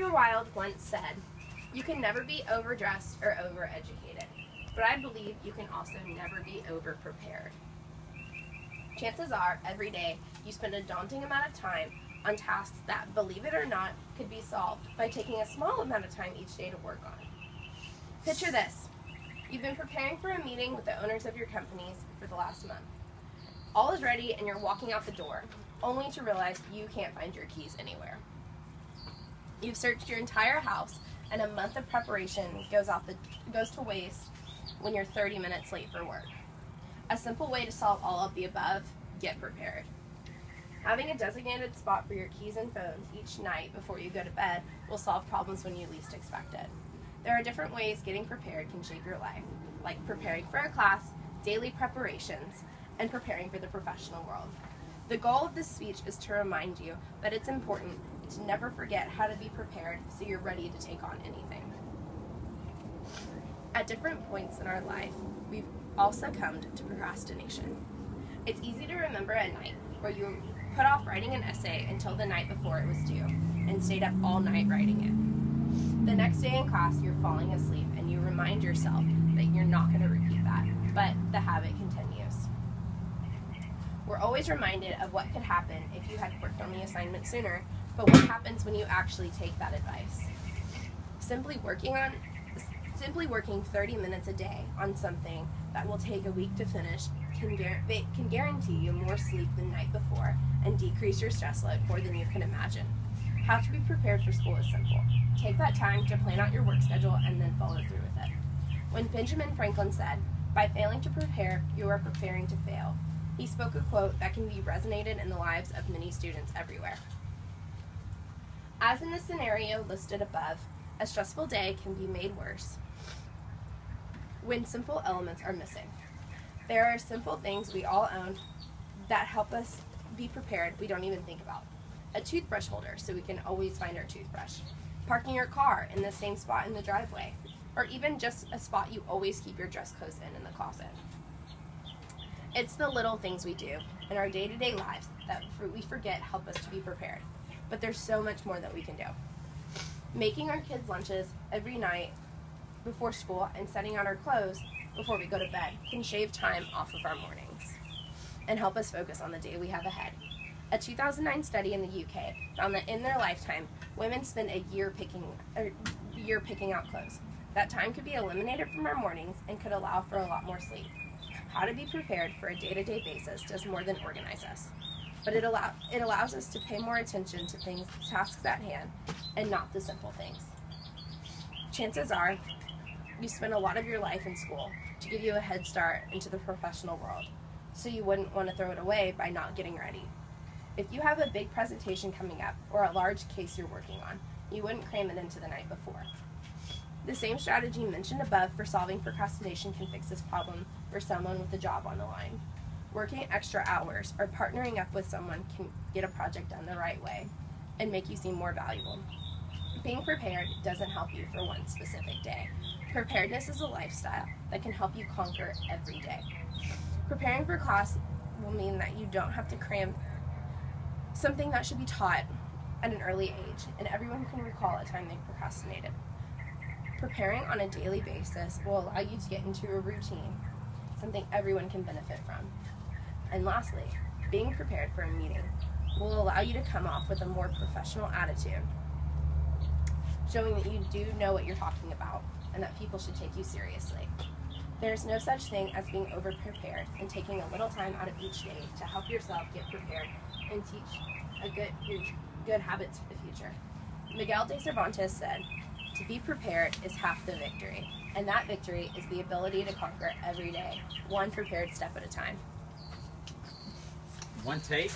Oscar Wilde once said, "You can never be overdressed or overeducated, but I believe you can also never be overprepared." Chances are, every day, you spend a daunting amount of time on tasks that, believe it or not, could be solved by taking a small amount of time each day to work on. Picture this. You've been preparing for a meeting with the owners of your companies for the last month. All is ready and you're walking out the door, only to realize you can't find your keys anywhere. You've searched your entire house and a month of preparation goes to waste when you're 30 minutes late for work. A simple way to solve all of the above: get prepared. Having a designated spot for your keys and phones each night before you go to bed will solve problems when you least expect it. There are different ways getting prepared can shape your life, like preparing for a class, daily preparations, and preparing for the professional world. The goal of this speech is to remind you that it's important to never forget how to be prepared so you're ready to take on anything. At different points in our life, we've all succumbed to procrastination. It's easy to remember a night where you put off writing an essay until the night before it was due and stayed up all night writing it. The next day in class, you're falling asleep and you remind yourself that you're not going to repeat that, but the habit continues. We're always reminded of what could happen if you had worked on the assignment sooner, but what happens when you actually take that advice? Simply working 30 minutes a day on something that will take a week to finish can guarantee you more sleep the night before and decrease your stress load more than you can imagine. How to be prepared for school is simple. Take that time to plan out your work schedule and then follow through with it. When Benjamin Franklin said, "By failing to prepare, you are preparing to fail," he spoke a quote that can be resonated in the lives of many students everywhere. As in the scenario listed above, a stressful day can be made worse when simple elements are missing. There are simple things we all own that help us be prepared we don't even think about. A toothbrush holder so we can always find our toothbrush. Parking your car in the same spot in the driveway. Or even just a spot you always keep your dress clothes in the closet. It's the little things we do in our day-to-day lives that we forget help us to be prepared. But there's so much more that we can do. Making our kids' lunches every night before school and setting out our clothes before we go to bed can shave time off of our mornings and help us focus on the day we have ahead. A 2009 study in the UK found that in their lifetime, women spend a year picking out clothes. That time could be eliminated from our mornings and could allow for a lot more sleep. How to be prepared for a day-to-day basis does more than organize us, but it allows us to pay more attention to tasks at hand and not the simple things. Chances are, you spend a lot of your life in school to give you a head start into the professional world, so you wouldn't want to throw it away by not getting ready. If you have a big presentation coming up or a large case you're working on, you wouldn't cram it into the night before. The same strategy mentioned above for solving procrastination can fix this problem for someone with a job on the line. Working extra hours or partnering up with someone can get a project done the right way and make you seem more valuable. Being prepared doesn't help you for one specific day. Preparedness is a lifestyle that can help you conquer every day. Preparing for class will mean that you don't have to cram something that should be taught at an early age, and everyone can recall a time they procrastinated. Preparing on a daily basis will allow you to get into a routine, something everyone can benefit from. And lastly, being prepared for a meeting will allow you to come off with a more professional attitude, showing that you do know what you're talking about and that people should take you seriously. There's no such thing as being over-prepared and taking a little time out of each day to help yourself get prepared and teach good habits for the future. Miguel de Cervantes said, "To be prepared is half the victory, and that victory is the ability to conquer every day, one prepared step at a time." One take.